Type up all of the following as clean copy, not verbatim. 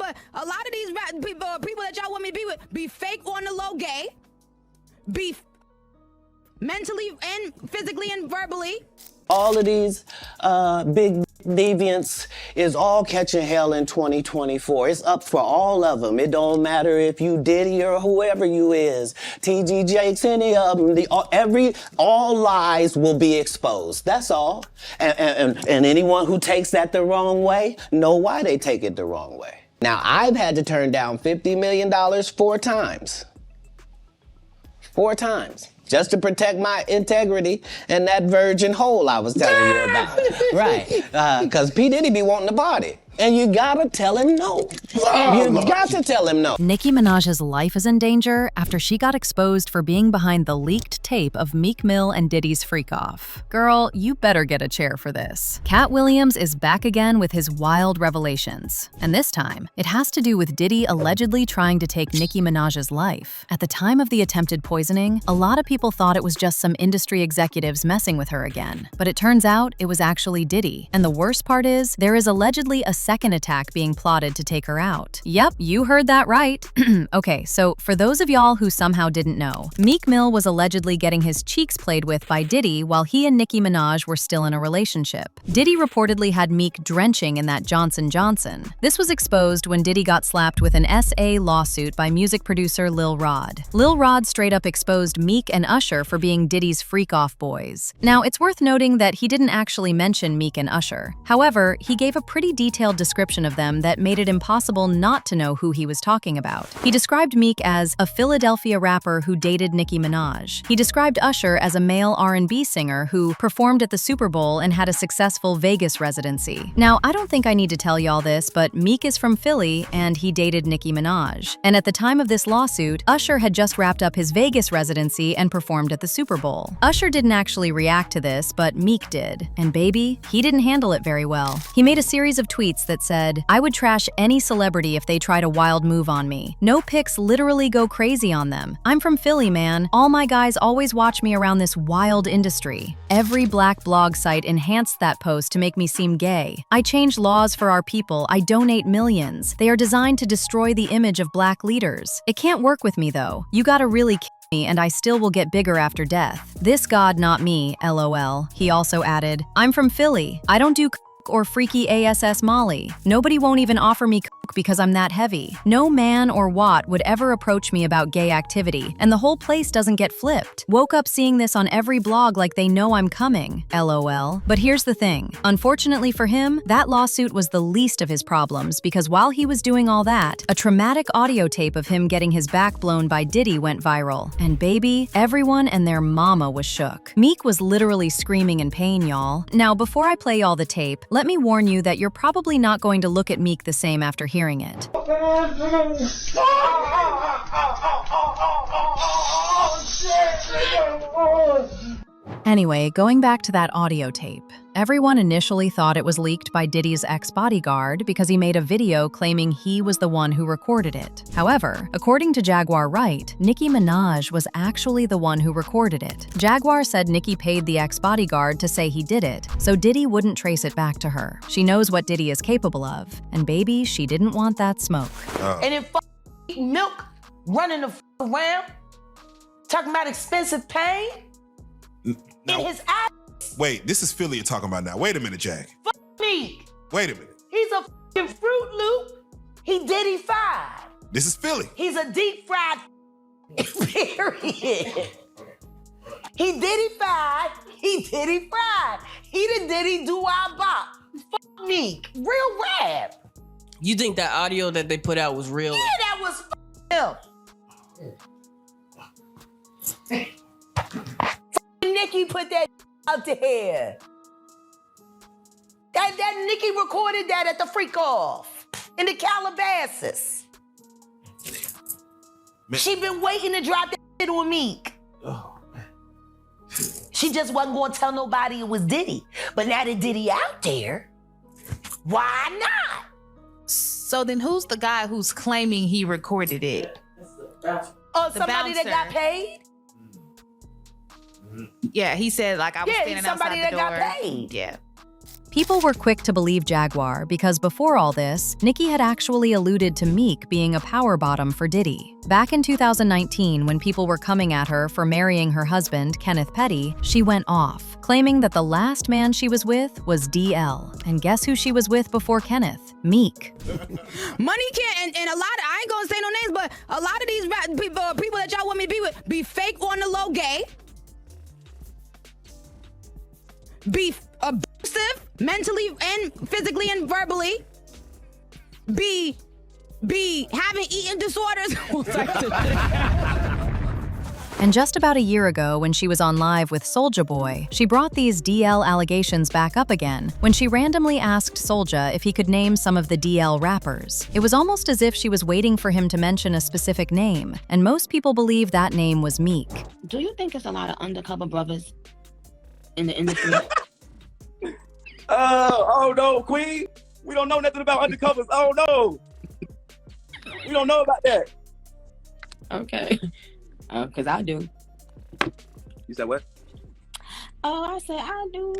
but a lot of these people that y'all want me to be with be fake on the low gay, be mentally and physically and verbally. All of these big deviants is all catching hell in 2024. It's up for all of them. It don't matter if you Diddy or whoever you is, TG Jakes, any of them. All lies will be exposed. That's all. And anyone who takes that the wrong way, know why they take it the wrong way. Now, I've had to turn down $50 million 4 times. 4 times. Just to protect my integrity and that virgin hole I was telling you about. Right. Because P. Diddy be wanting the body. And you gotta tell him no. You got to tell him no. Nicki Minaj's life is in danger after she got exposed for being behind the leaked tape of Meek Mill and Diddy's freak-off. Girl, you better get a chair for this. Katt Williams is back again with his wild revelations. And this time, it has to do with Diddy allegedly trying to take Nicki Minaj's life. At the time of the attempted poisoning, a lot of people thought it was just some industry executives messing with her again. But it turns out it was actually Diddy. And the worst part is, there is allegedly a second attack being plotted to take her out. Yep, you heard that right. Okay, so for those of y'all who somehow didn't know, Meek Mill was allegedly getting his cheeks played with by Diddy while he and Nicki Minaj were still in a relationship. Diddy reportedly had Meek drenching in that Johnson & Johnson. This was exposed when Diddy got slapped with an SA lawsuit by music producer Lil Rod. Lil Rod straight up exposed Meek and Usher for being Diddy's freak-off boys. Now, it's worth noting that he didn't actually mention Meek and Usher. However, he gave a pretty detailed description of them that made it impossible not to know who he was talking about. He described Meek as a Philadelphia rapper who dated Nicki Minaj. He described Usher as a male R&B singer who performed at the Super Bowl and had a successful Vegas residency. Now, I don't think I need to tell y'all this, but Meek is from Philly and he dated Nicki Minaj. And at the time of this lawsuit, Usher had just wrapped up his Vegas residency and performed at the Super Bowl. Usher didn't actually react to this, but Meek did. And baby, he didn't handle it very well. He made a series of tweets that said, "I would trash any celebrity if they tried a wild move on me. No pics literally go crazy on them. I'm from Philly, man. All my guys always watch me around this wild industry." Every black blog site enhanced that post to make me seem gay. "I change laws for our people. I donate millions. They are designed to destroy the image of black leaders. It can't work with me though. You gotta really kill me and I still will get bigger after death. This God, not me, LOL." He also added, "I'm from Philly. I don't do or freaky ASS Molly. Nobody won't even offer me coke because I'm that heavy. No man or what would ever approach me about gay activity, and the whole place doesn't get flipped. Woke up seeing this on every blog like they know I'm coming, LOL. But here's the thing. Unfortunately for him, that lawsuit was the least of his problems because while he was doing all that, a traumatic audio tape of him getting his back blown by Diddy went viral. And baby, everyone and their mama was shook. Meek was literally screaming in pain, y'all. Now, before I play y'all the tape, let me warn you that you're probably not going to look at Meek the same after hearing it. Anyway, going back to that audio tape, everyone initially thought it was leaked by Diddy's ex-bodyguard because he made a video claiming he was the one who recorded it. However, according to Jaguar Wright, Nicki Minaj was actually the one who recorded it. Jaguar said Nicki paid the ex-bodyguard to say he did it, so Diddy wouldn't trace it back to her. She knows what Diddy is capable of, and baby, she didn't want that smoke. And then milk running around, talking about expensive pain. Now, in his ass. Wait, this is Philly you're talking about now. Wait a minute, Jack. Meek. Wait a minute. He's a f***ing Fruit Loop. He Diddy-fied. This is Philly. He's a deep-fried period. He Diddy-fied. He Diddy-fried. He the Diddy do-I-bop. Fuck Meek. Real rap. You think that audio that they put out was real? Yeah, that was him. Nicki put that out there. That Nicki recorded that at the freak-off in the Calabasas. Man. She been waiting to drop that shit on Meek. Oh, man. She just wasn't gonna tell nobody it was Diddy. But now that Diddy out there, why not? So then who's the guy who's claiming he recorded it? Oh, somebody that got paid? Yeah, he said like I was standing outside the door. Somebody that got paid. Yeah. People were quick to believe Jaguar because before all this, Nicki had actually alluded to Meek being a power bottom for Diddy. Back in 2019, when people were coming at her for marrying her husband, Kenneth Petty, she went off, claiming that the last man she was with was DL. And guess who she was with before Kenneth? Meek. Money can't, and a lot of, I ain't gonna say no names, but a lot of these people that y'all want me to be with, be fake on the low gay, be abusive, mentally and physically and verbally, be having eating disorders. And just about a year ago, when she was on live with Soulja Boy, she brought these DL allegations back up again when she randomly asked Soulja if he could name some of the DL rappers. It was almost as if she was waiting for him to mention a specific name, and most people believe that name was Meek. Do you think it's a lot of undercover brothers in the industry? Oh no, Queen. We don't know nothing about undercovers. Oh no. We don't know about that. Okay. Because I do. You said what? Oh, I said I do.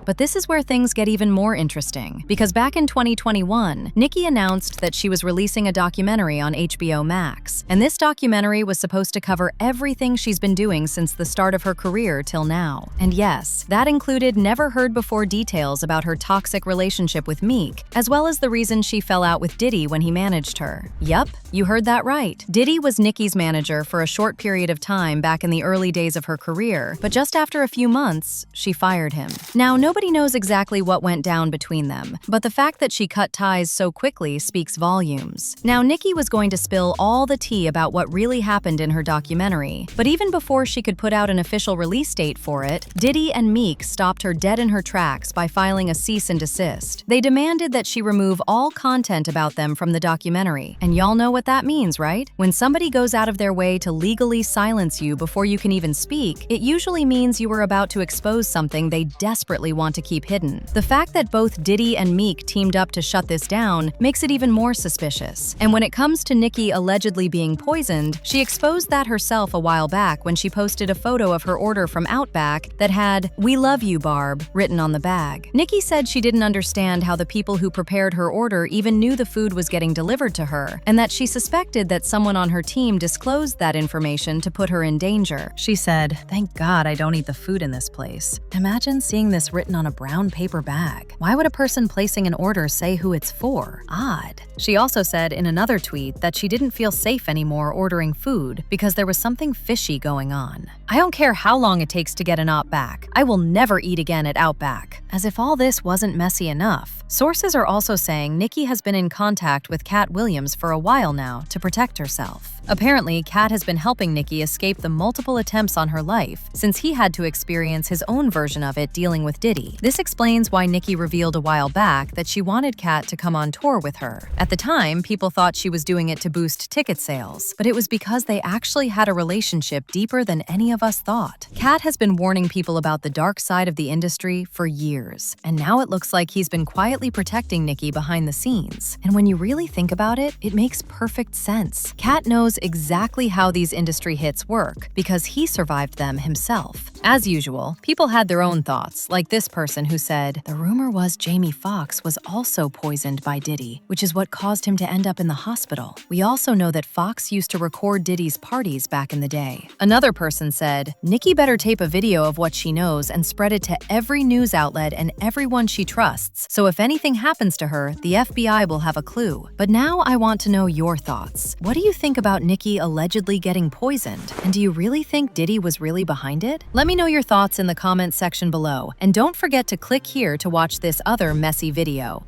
But this is where things get even more interesting, because back in 2021, Nicki announced that she was releasing a documentary on HBO Max, and this documentary was supposed to cover everything she's been doing since the start of her career till now. And yes, that included never-heard-before details about her toxic relationship with Meek, as well as the reason she fell out with Diddy when he managed her. Yup, you heard that right. Diddy was Nicki's manager for a short period of time back in the early days of her career, but just after a few months, she fired him. Now, nobody knows exactly what went down between them, but the fact that she cut ties so quickly speaks volumes. Now, Nicki was going to spill all the tea about what really happened in her documentary, but even before she could put out an official release date for it, Diddy and Meek stopped her dead in her tracks by filing a cease and desist. They demanded that she remove all content about them from the documentary, and y'all know what that means, right? When somebody goes out of their way to legally silence you before you can even speak, it usually means you were about to expose something they desperately want to keep hidden. The fact that both Diddy and Meek teamed up to shut this down makes it even more suspicious. And when it comes to Nicki allegedly being poisoned, she exposed that herself a while back when she posted a photo of her order from Outback that had "We love you, Barb" written on the bag. Nicki said she didn't understand how the people who prepared her order even knew the food was getting delivered to her, and that she suspected that someone on her team disclosed that information to put her in danger. She said, "Thank God I don't eat the food in this place. Imagine seeing this written on a brown paper bag. Why would a person placing an order say who it's for? Odd." She also said in another tweet that she didn't feel safe anymore ordering food because there was something fishy going on. "I don't care how long it takes to get an Outback. I will never eat again at Outback." As if all this wasn't messy enough, sources are also saying Nicki has been in contact with Katt Williams for a while now to protect herself. Apparently, Katt has been helping Nicki escape the multiple attempts on her life since he had to experience his own version of it dealing with Diddy. This explains why Nicki revealed a while back that she wanted Katt to come on tour with her. At the time, people thought she was doing it to boost ticket sales, but it was because they actually had a relationship deeper than any of us thought. Katt has been warning people about the dark side of the industry for years, and now it looks like he's been quietly protecting Nicki behind the scenes. And when you really think about it, it makes perfect sense. Katt knows exactly how these industry hits work because he survived them himself. As usual, people had their own thoughts, like this person who said, "The rumor was Jamie Foxx was also poisoned by Diddy, which is what caused him to end up in the hospital. We also know that Foxx used to record Diddy's parties back in the day." Another person said, "Nicki better tape a video of what she knows and spread it to every news outlet and everyone she trusts, so if anything happens to her, the FBI will have a clue." But now I want to know your thoughts. What do you think about Nicki allegedly getting poisoned? And do you really think Diddy was really behind it? Let me know your thoughts in the comments section below, and don't forget to click here to watch this other messy video.